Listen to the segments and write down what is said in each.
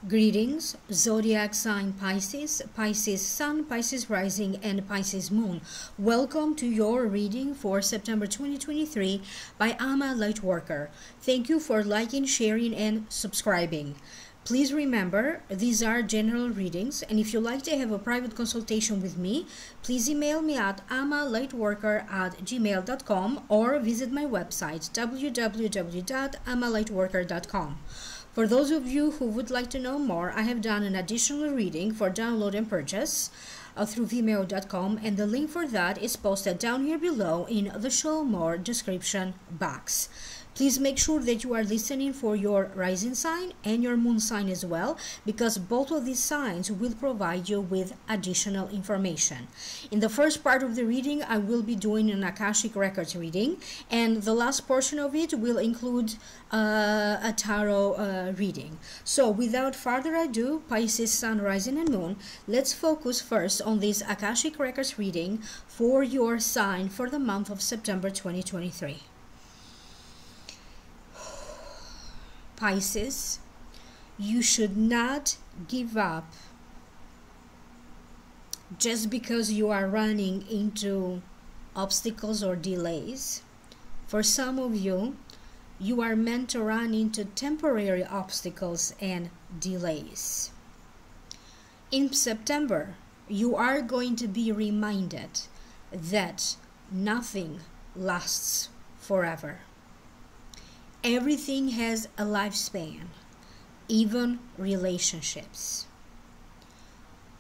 Greetings, zodiac sign Pisces, Pisces Sun, Pisces Rising, and Pisces Moon. Welcome to your reading for September 2023 by LightWorker. Thank you for liking, sharing, and subscribing. Please remember, these are general readings, and if you'd like to have a private consultation with me, please email me at amalightworker@gmail.com or visit my website www.amalightworker.com. For those of you who would like to know more, I have done an additional reading for download and purchase through vimeo.com, and the link for that is posted down here below in the show more description box. Please make sure that you are listening for your rising sign and your moon sign as well, because both of these signs will provide you with additional information. In the first part of the reading, I will be doing an Akashic Records reading, and the last portion of it will include a tarot reading. So without further ado, Pisces Sun, Rising, and Moon, let's focus first on this Akashic Records reading for your sign for the month of September 2023. Pisces, you should not give up just because you are running into obstacles or delays. For some of you, you are meant to run into temporary obstacles and delays. In September, you are going to be reminded that nothing lasts forever. Everything has a lifespan, even relationships.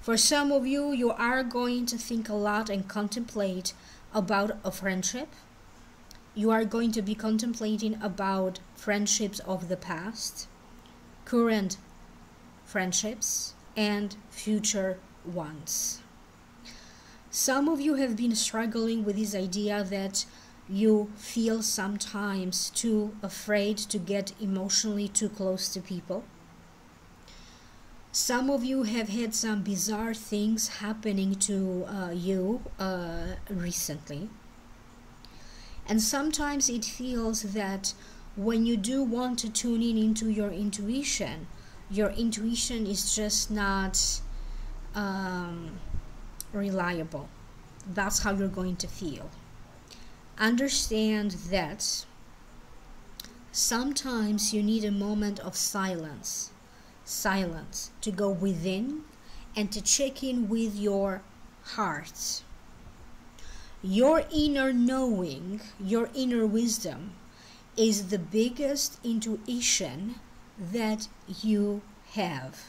For some of you, you are going to think a lot and contemplate about a friendship. You are going to be contemplating about friendships of the past, current friendships, and future ones. Some of you have been struggling with this idea that you feel sometimes too afraid to get emotionally too close to people. Some of you have had some bizarre things happening to you recently. And sometimes it feels that when you do want to tune in into your intuition is just not reliable. That's how you're going to feel. Understand that sometimes you need a moment of silence to go within and to check in with your heart. Your inner knowing, your inner wisdom is the biggest intuition that you have.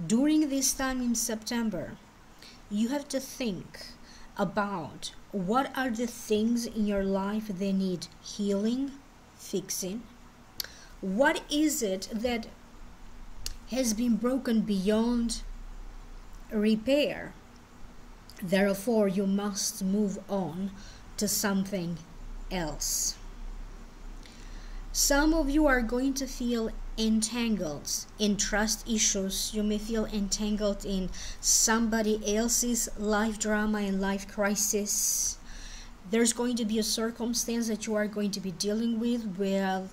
During this time in September, you have to think about what are the things in your life that need healing, fixing. What is it that has been broken beyond repair? Therefore, you must move on to something else. Some of you are going to feel entangled in trust issues. You may feel entangled in somebody else's life drama and life crisis. There's going to be a circumstance that you are going to be dealing with where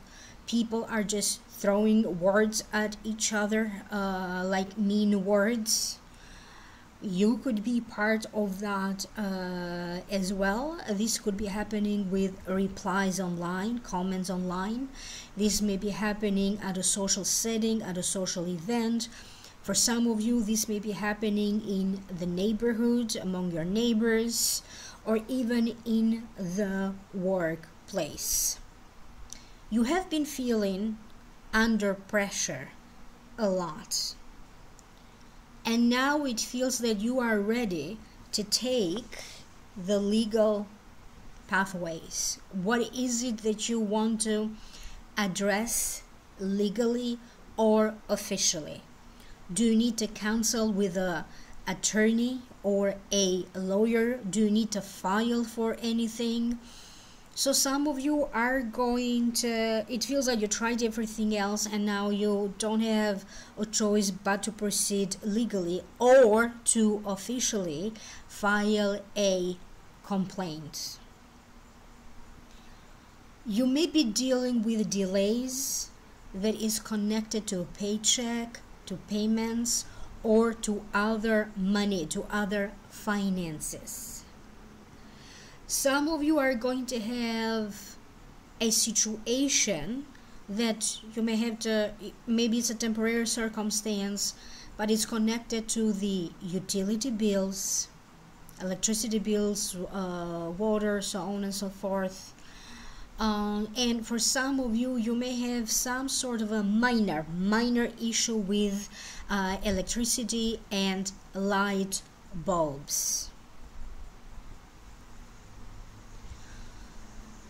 people are just throwing words at each other, like mean words. You could be part of that as well. This could be happening with replies online, comments online. This may be happening at a social setting, at a social event. For some of you, this may be happening in the neighborhood, among your neighbors, or even in the workplace. You have been feeling under pressure a lot. And now it feels that you are ready to take the legal pathways. What is it that you want to address legally or officially? Do you need to counsel with an attorney or a lawyer? Do you need to file for anything? So some of you are going to, it feels like you tried everything else and now you don't have a choice but to proceed legally or to officially file a complaint. You may be dealing with delays that is connected to a paycheck, to payments, or to other money, to other finances. Some of you are going to have a situation that you may have to, maybe it's a temporary circumstance, but it's connected to the utility bills, electricity bills, water, so on and so forth. And for some of you, you may have some sort of a minor issue with electricity and light bulbs.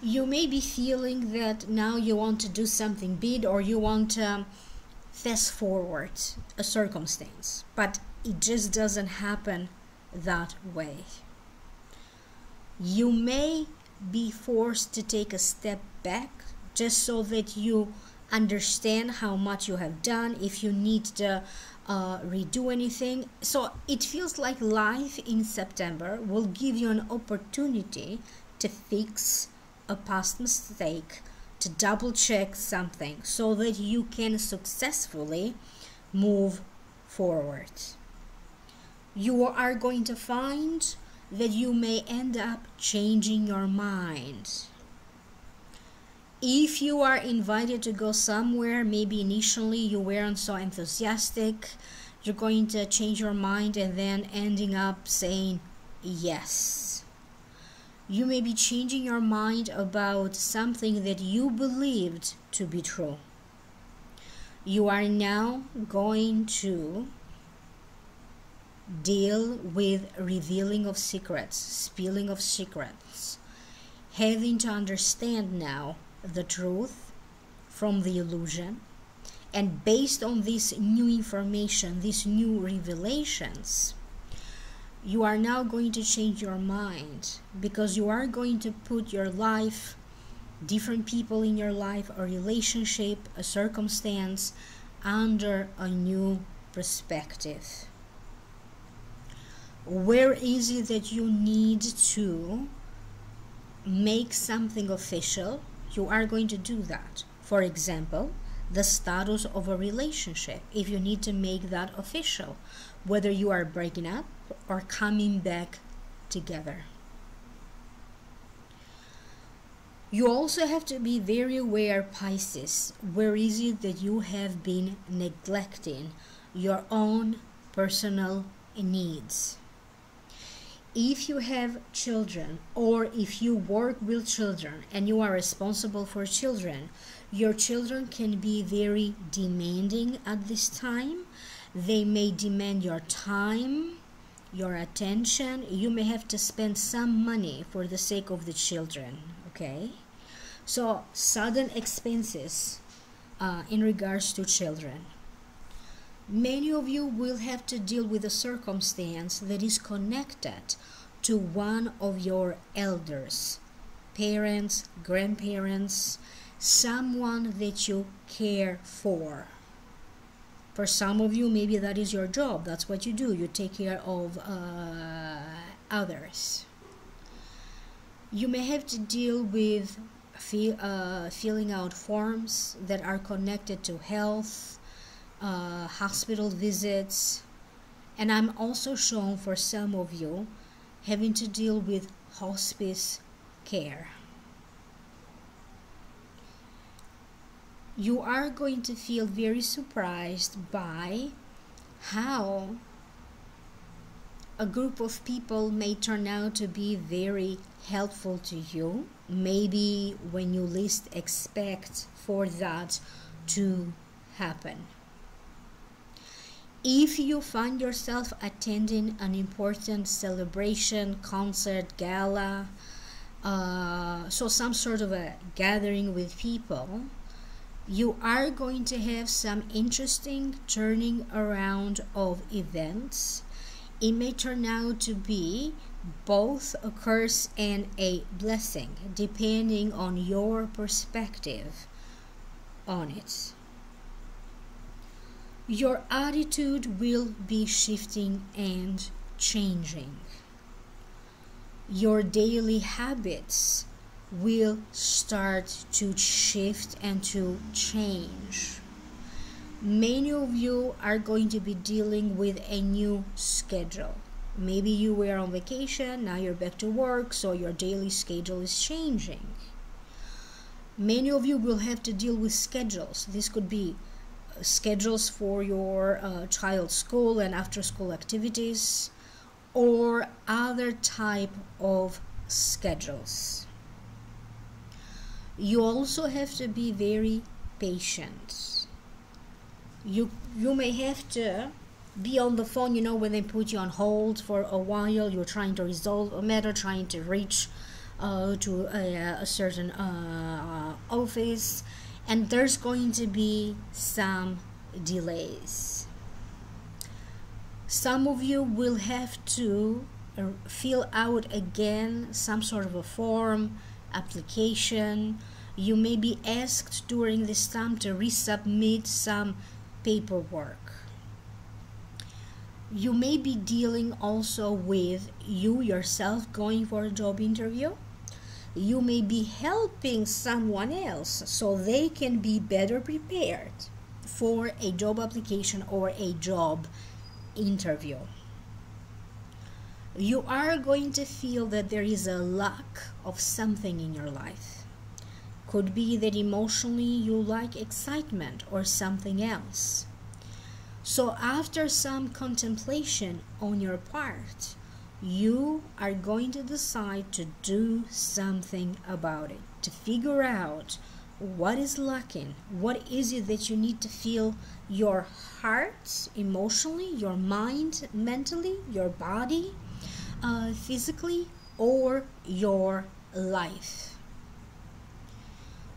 You may be feeling that now you want to do something big, or you want to fast forward a circumstance, but it just doesn't happen that way. You may be forced to take a step back just so that you understand how much you have done, if you need to redo anything. So it feels like life in September will give you an opportunity to fix a past mistake, to double check something so that you can successfully move forward. You are going to find that you may end up changing your mind. If you are invited to go somewhere, maybe initially you weren't so enthusiastic, you're going to change your mind and then ending up saying yes. You may be changing your mind about something that you believed to be true. You are now going to deal with revealing of secrets, spilling of secrets, having to understand now the truth from the illusion. And based on this new information, these new revelations, you are now going to change your mind, because you are going to put your life, different people in your life, a relationship, a circumstance, under a new perspective. Where is it that you need to make something official? You are going to do that. For example, the status of a relationship, if you need to make that official, whether you are breaking up or coming back together. You also have to be very aware, Pisces, where is it that you have been neglecting your own personal needs. If you have children, or if you work with children and you are responsible for children, your children can be very demanding at this time. They may demand your time, your attention. You may have to spend some money for the sake of the children, okay? So sudden expenses in regards to children. Many of you will have to deal with a circumstance that is connected to one of your elders, parents, grandparents, someone that you care for. For some of you, maybe that is your job. That's what you do. You take care of others. You may have to deal with filling out forms that are connected to health, hospital visits, and I'm also shown for some of you having to deal with hospice care. You are going to feel very surprised by how a group of people may turn out to be very helpful to you, maybe when you least expect for that to happen. If you find yourself attending an important celebration, concert, gala, so some sort of a gathering with people, you are going to have some interesting turning around of events. It may turn out to be both a curse and a blessing, depending on your perspective on it. Your attitude will be shifting and changing. Your daily habits will start to shift and to change. Many of you are going to be dealing with a new schedule. Maybe you were on vacation, now you're back to work, so your daily schedule is changing. Many of you will have to deal with schedules. This could be schedules for your child's school and after school activities, or other type of schedules. You also have to be very patient. You may have to be on the phone, when they put you on hold for a while, you're trying to resolve a matter, trying to reach to a certain office, and there's going to be some delays. Some of you will have to fill out again some sort of a form, application. You may be asked during this time to resubmit some paperwork. You may be dealing also with you yourself going for a job interview. You may be helping someone else so they can be better prepared for a job application or a job interview. You are going to feel that there is a lack of something in your life. Could be that emotionally you lack excitement or something else. So after some contemplation on your part, you are going to decide to do something about it, to figure out what is lacking, what is it that you need to feel your heart emotionally, your mind mentally, your body physically, or your life.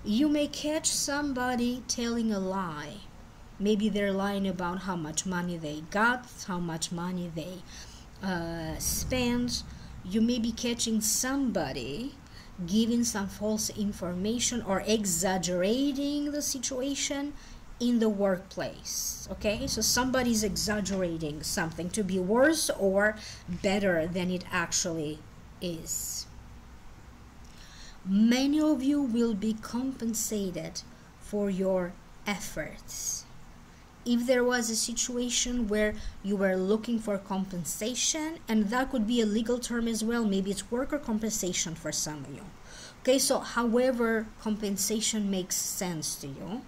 You may catch somebody telling a lie. Maybe they're lying about how much money they got, how much money they spent. You may be catching somebody giving some false information or exaggerating the situation in the workplace. Okay, so somebody's exaggerating something to be worse or better than it actually is. Many of you will be compensated for your efforts. If there was a situation where you were looking for compensation, and that could be a legal term as well, maybe it's worker compensation for some of you. Okay, so however compensation makes sense to you,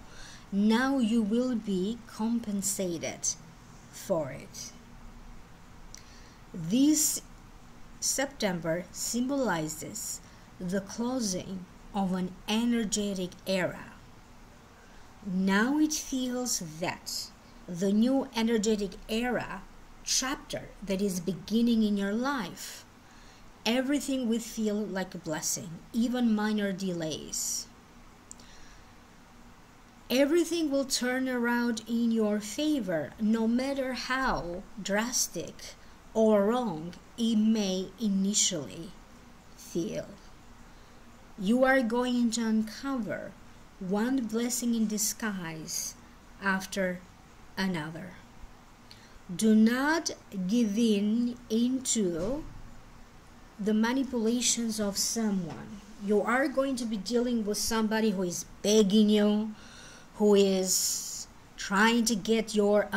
now you will be compensated for it. This September symbolizes the closing of an energetic era. Now it feels that the new energetic era chapter that is beginning in your life, everything will feel like a blessing, even minor delays. Everything will turn around in your favor, no matter how drastic or wrong it may initially feel. You are going to uncover one blessing in disguise after another. Do not give in into the manipulations of someone. You are going to be dealing with somebody who is begging you, who is trying to get your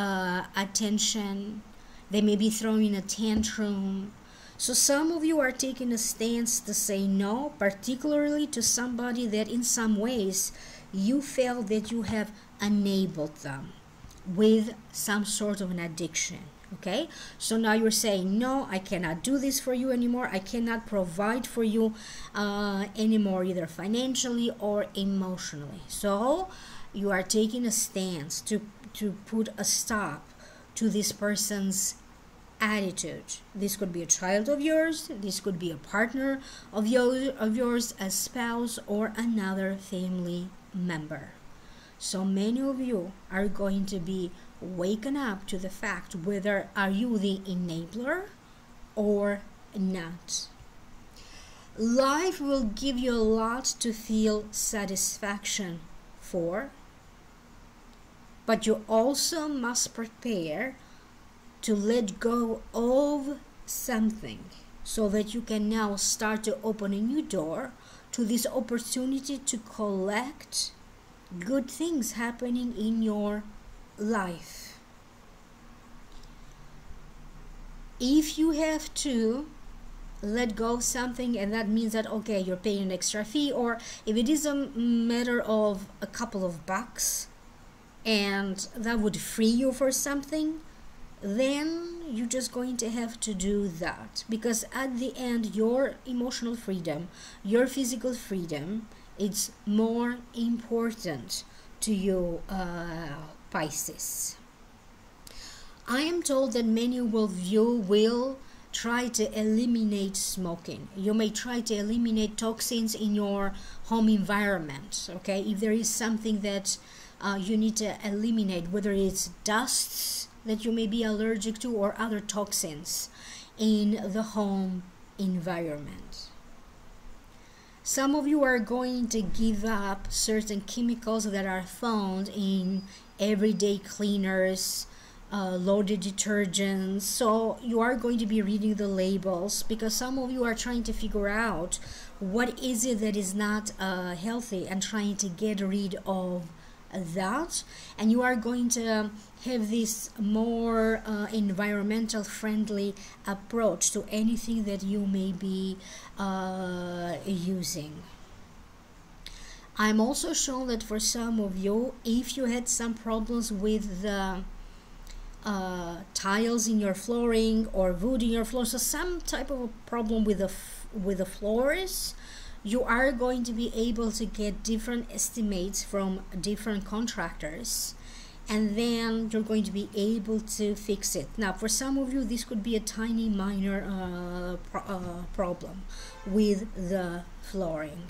attention. They may be throwing a tantrum. So some of you are taking a stance to say no, particularly to somebody that in some ways you felt that you have enabled them with some sort of an addiction. Okay, so now you're saying, no, I cannot do this for you anymore. I cannot provide for you anymore, either financially or emotionally. So you are taking a stance to put a stop to this person's attitude. This could be a child of yours, this could be a partner of yours, a spouse, or another family member. So many of you are going to be waken up to the fact whether are you the enabler or not. Life will give you a lot to feel satisfaction for, but you also must prepare to let go of something so that you can now start to open a new door to this opportunity to collect good things happening in your life. If you have to let go of something, and that means that, okay, you're paying an extra fee, or if it is a matter of a couple of bucks and that would free you for something, then you're just going to have to do that, because at the end, your emotional freedom, your physical freedom, it's more important to you, Pisces. I am told that many will try to eliminate smoking. You may try to eliminate toxins in your home environment, okay? If there is something that you need to eliminate, whether it's dusts that you may be allergic to or other toxins in the home environment. Some of you are going to give up certain chemicals that are found in everyday cleaners, loaded detergents. So you are going to be reading the labels, because some of you are trying to figure out what is it that is not healthy and trying to get rid of that. And you are going to have this more environmental friendly approach to anything that you may be using. I'm also shown that for some of you, if you had some problems with the tiles in your flooring or wood in your floor, so some type of a problem with the floors, you are going to be able to get different estimates from different contractors, and then you're going to be able to fix it. Now, for some of you, this could be a tiny minor problem with the flooring.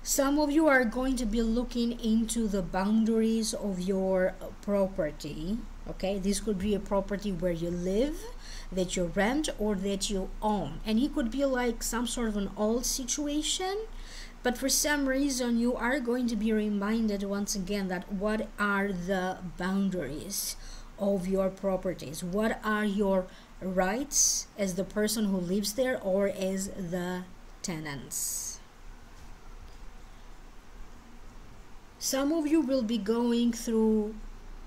Some of you are going to be looking into the boundaries of your property, okay? This could be a property where you live, that you rent, or that you own. And it could be like some sort of an old situation, but for some reason you are going to be reminded once again that what are the boundaries of your properties? What are your rights as the person who lives there or as the tenants? Some of you will be going through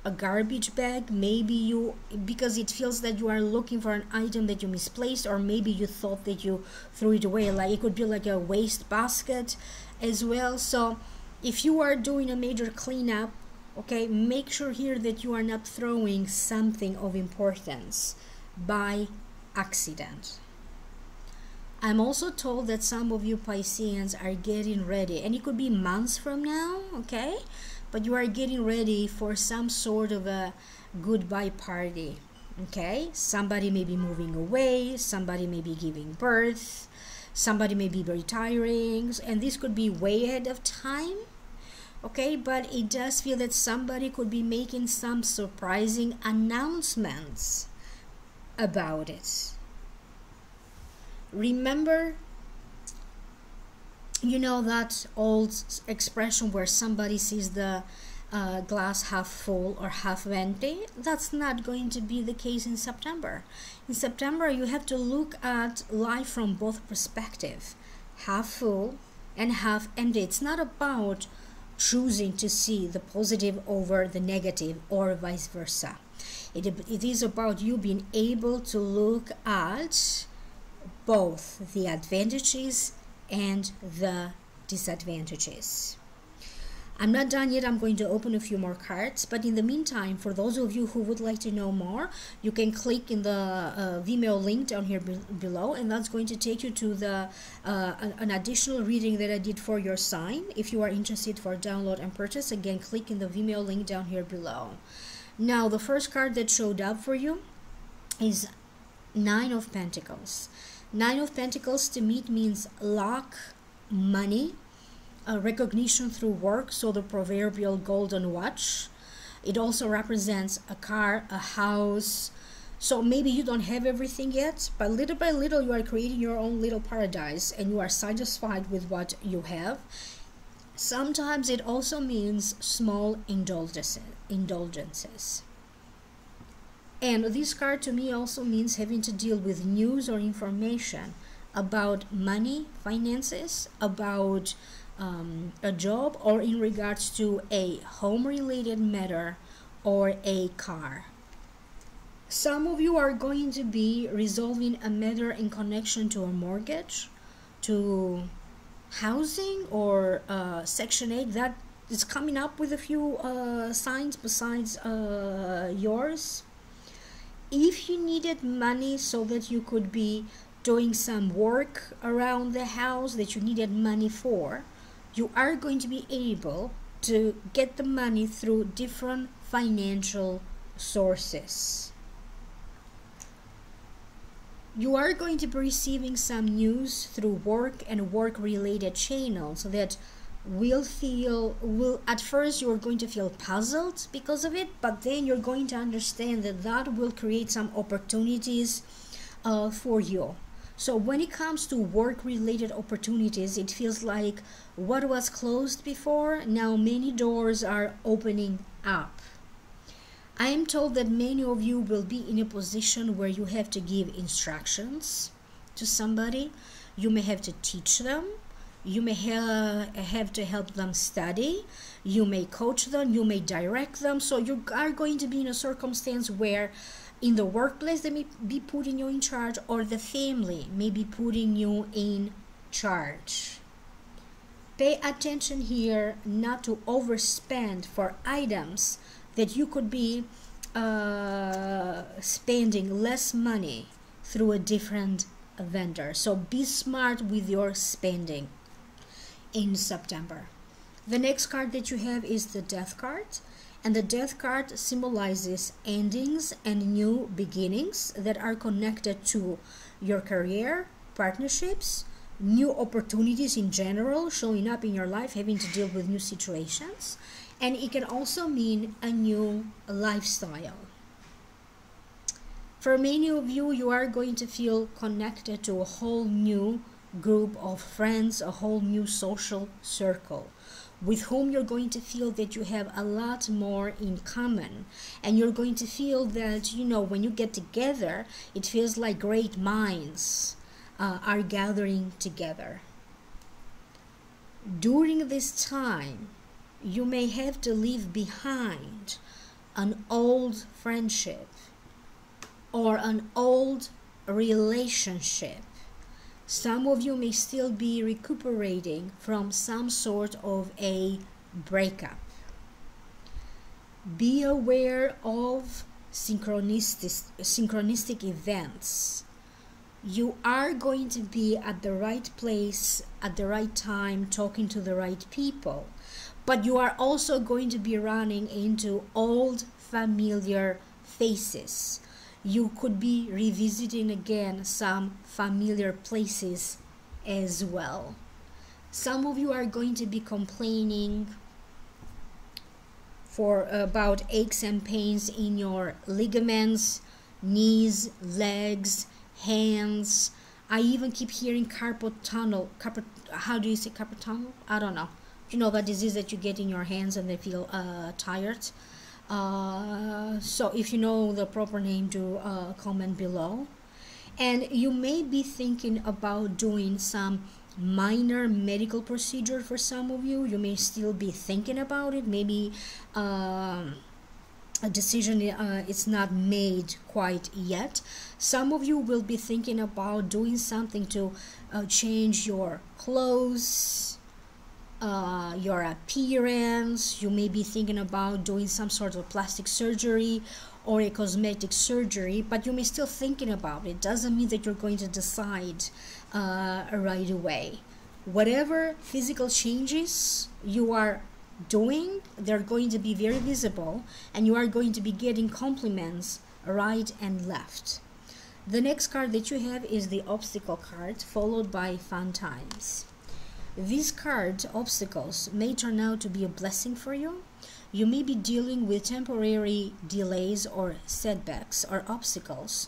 a garbage bag, maybe because it feels that you are looking for an item that you misplaced, or maybe you thought that you threw it away. Like, it could be like a waste basket as well. So if you are doing a major cleanup, okay, make sure here that you are not throwing something of importance by accident. I'm also told that some of you Pisceans are getting ready, and it could be months from now, okay? But you are getting ready for some sort of a goodbye party, okay? Somebody may be moving away, somebody may be giving birth, somebody may be retiring, and this could be way ahead of time, okay? But it does feel that somebody could be making some surprising announcements about it. Remember, you know that old expression where somebody sees the glass half full or half empty? That's not going to be the case in September. In September, you have to look at life from both perspectives, half full and half empty. It's not about choosing to see the positive over the negative or vice versa. It is about you being able to look at both the advantages and the disadvantages. I'm not done yet. I'm going to open a few more cards, but in the meantime, for those of you who would like to know more, you can click in the Vimeo link down here below, and that's going to take you to the an additional reading that I did for your sign. If you are interested for download and purchase, again, click in the Vimeo link down here below. Now, the first card that showed up for you is Nine of Pentacles. Nine of Pentacles to me means luck, money, recognition through work, so the proverbial golden watch. It also represents a car, a house. So maybe you don't have everything yet, but little by little you are creating your own little paradise and you are satisfied with what you have. Sometimes it also means small indulgences. And this card to me also means having to deal with news or information about money, finances, about a job, or in regards to a home-related matter or a car. Some of you are going to be resolving a matter in connection to a mortgage, to housing, or Section 8. That is coming up with a few signs besides yours. If you needed money so that you could be doing some work around the house that you needed money for, you are going to be able to get the money through different financial sources. You are going to be receiving some news through work and work-related channels that will at first you're going to feel puzzled because of it, but then you're going to understand that that will create some opportunities for you. So when it comes to work-related opportunities, it feels like what was closed before, now many doors are opening up. I am told that many of you will be in a position where you have to give instructions to somebody. You may have to teach them. You may have to help them study. You may coach them. You may direct them. So you are going to be in a circumstance where in the workplace they may be putting you in charge, or the family may be putting you in charge. Pay attention here not to overspend for items that you could be spending less money through a different vendor. So be smart with your spending in September. The next card that you have is the Death card, and the Death card symbolizes endings and new beginnings that are connected to your career, partnerships, new opportunities in general showing up in your life, having to deal with new situations. And it can also mean a new lifestyle. For many of you, you are going to feel connected to a whole new group of friends, a whole new social circle with whom you're going to feel that you have a lot more in common. And you're going to feel that, you know, when you get together, it feels like great minds are gathering together. During this time, you may have to leave behind an old friendship or an old relationship. Some of you may still be recuperating from some sort of a breakup. Be aware of synchronistic events. You are going to be at the right place at the right time, talking to the right people. But you are also going to be running into old familiar faces. You could be revisiting again some familiar places as well. Some of you are going to be complaining about aches and pains in your ligaments, knees, legs, hands. I even keep hearing carpal tunnel. How do you say carpal tunnel? I don't know. You know, that disease that you get in your hands and they feel tired. So if you know the proper name, do comment below. And you may be thinking about doing some minor medical procedure. For some of you, you may still be thinking about it. Maybe a decision is not made quite yet. Some of you will be thinking about doing something to change your clothes, your appearance. You may be thinking about doing some sort of plastic surgery or a cosmetic surgery, but you may still thinking about it. Doesn't mean that you're going to decide right away. Whatever physical changes you are doing, they're going to be very visible, and you are going to be getting compliments right and left. The next card that you have is the Obstacle card, followed by Fun Times. These card, obstacles, may turn out to be a blessing for you. You may be dealing with temporary delays or setbacks or obstacles.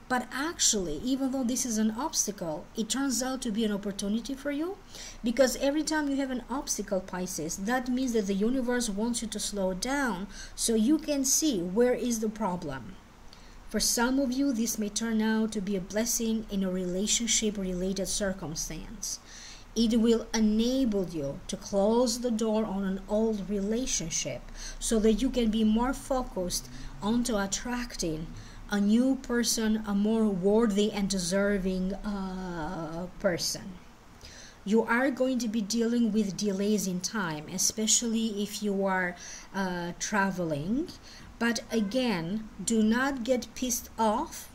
But actually, even though this is an obstacle, it turns out to be an opportunity for you, because every time you have an obstacle, Pisces, that means that the universe wants you to slow down so you can see where is the problem. For some of you, this may turn out to be a blessing in a relationship-related circumstance. It will enable you to close the door on an old relationship so that you can be more focused onto attracting a new person, a more worthy and deserving person. You are going to be dealing with delays in time, especially if you are traveling. But again, do not get pissed off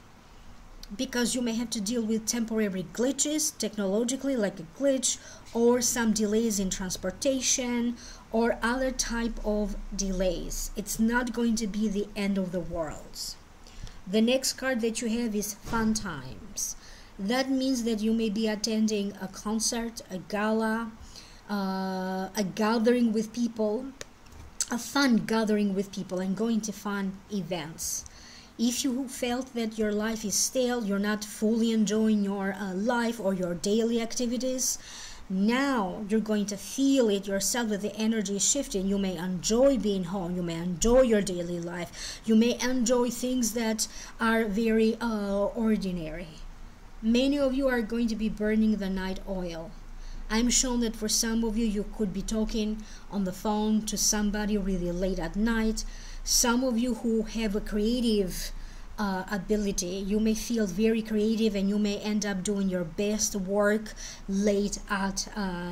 because you may have to deal with temporary glitches technologically, like a glitch, or some delays in transportation or other type of delays. It's not going to be the end of the world. The next card that you have is fun times. That means that you may be attending a concert, a gala, a gathering with people, a fun gathering with people, and going to fun events. If you felt that your life is stale, you're not fully enjoying your life or your daily activities, now you're going to feel it yourself that the energy is shifting. You may enjoy being home, you may enjoy your daily life, you may enjoy things that are very ordinary. Many of you are going to be burning the night oil. I'm shown that for some of you, you could be talking on the phone to somebody really late at night. Some of you who have a creative ability, you may feel very creative and you may end up doing your best work late at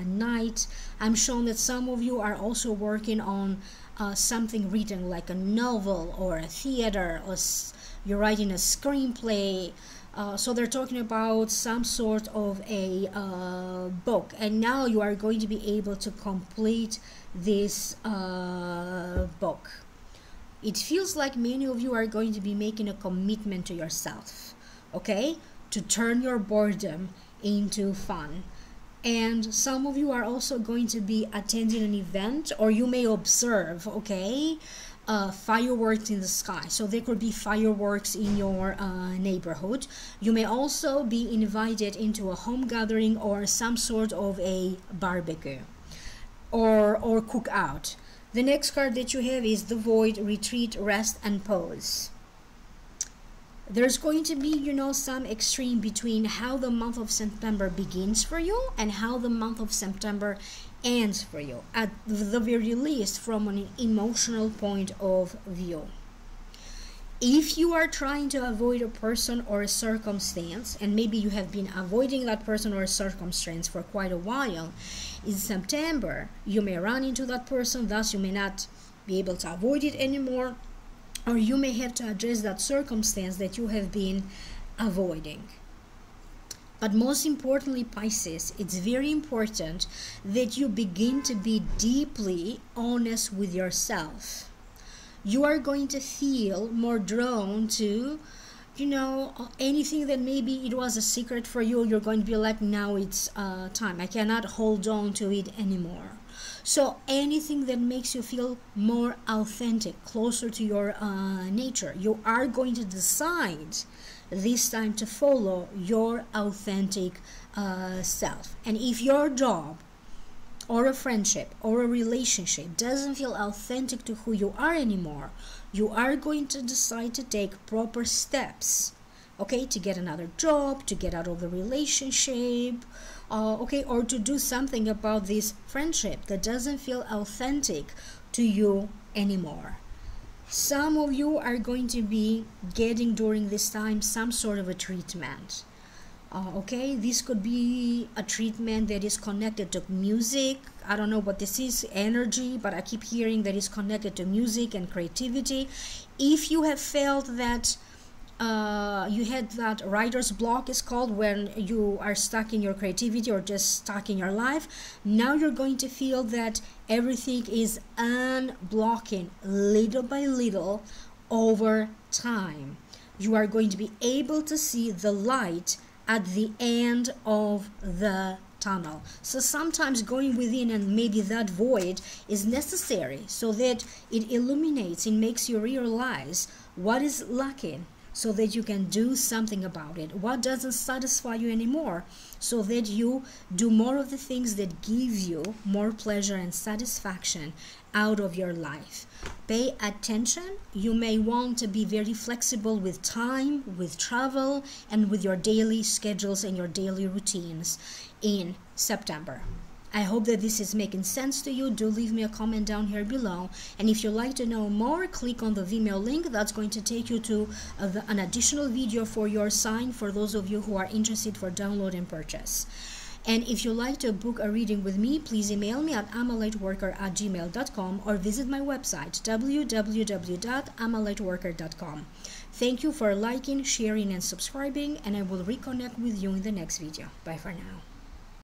night. I'm shown that some of you are also working on something written, like a novel or a theater, or you're writing a screenplay. So they're talking about some sort of a book, and now you are going to be able to complete this book. It feels like many of you are going to be making a commitment to yourself, okay, to turn your boredom into fun. And some of you are also going to be attending an event, or you may observe, okay, fireworks in the sky. So there could be fireworks in your neighborhood. You may also be invited into a home gathering or some sort of a barbecue or cookout. The next card that you have is the Void, Retreat, Rest, and Pause. There's going to be, you know, some extreme between how the month of September begins for you and how the month of September ends for you, at the very least from an emotional point of view. If you are trying to avoid a person or a circumstance, and maybe you have been avoiding that person or a circumstance for quite a while, in September you may run into that person, thus you may not be able to avoid it anymore, or you may have to address that circumstance that you have been avoiding. But most importantly, Pisces, it's very important that you begin to be deeply honest with yourself. You are going to feel more drawn to, you know, anything that maybe it was a secret for you. You're going to be like, now it's time. I cannot hold on to it anymore. So anything that makes you feel more authentic, closer to your nature, you are going to decide this time to follow your authentic self. And if your job or a friendship or a relationship doesn't feel authentic to who you are anymore, you are going to decide to take proper steps, okay, to get another job, to get out of the relationship, okay, or to do something about this friendship that doesn't feel authentic to you anymore. Some of you are going to be getting during this time some sort of a treatment. Okay, this could be a treatment that is connected to music. I don't know what this is, energy, but I keep hearing that it's connected to music and creativity. If you have felt that you had that writer's block, is called, when you are stuck in your creativity or just stuck in your life, now you're going to feel that everything is unblocking little by little over time. You are going to be able to see the light at the end of the tunnel. So sometimes going within and maybe that void is necessary so that it illuminates and makes you realize what is lacking, so that you can do something about it, what doesn't satisfy you anymore, so that you do more of the things that give you more pleasure and satisfaction out of your life. Pay attention. You may want to be very flexible with time, with travel, and with your daily schedules and your daily routines in September. I hope that this is making sense to you. Do leave me a comment down here below. And if you'd like to know more, click on the Vimeo link. That's going to take you to an additional video for your sign for those of you who are interested for download and purchase. And if you'd like to book a reading with me, please email me at amalightworker@gmail.com or visit my website, www.amalightworker.com. Thank you for liking, sharing, and subscribing, and I will reconnect with you in the next video. Bye for now.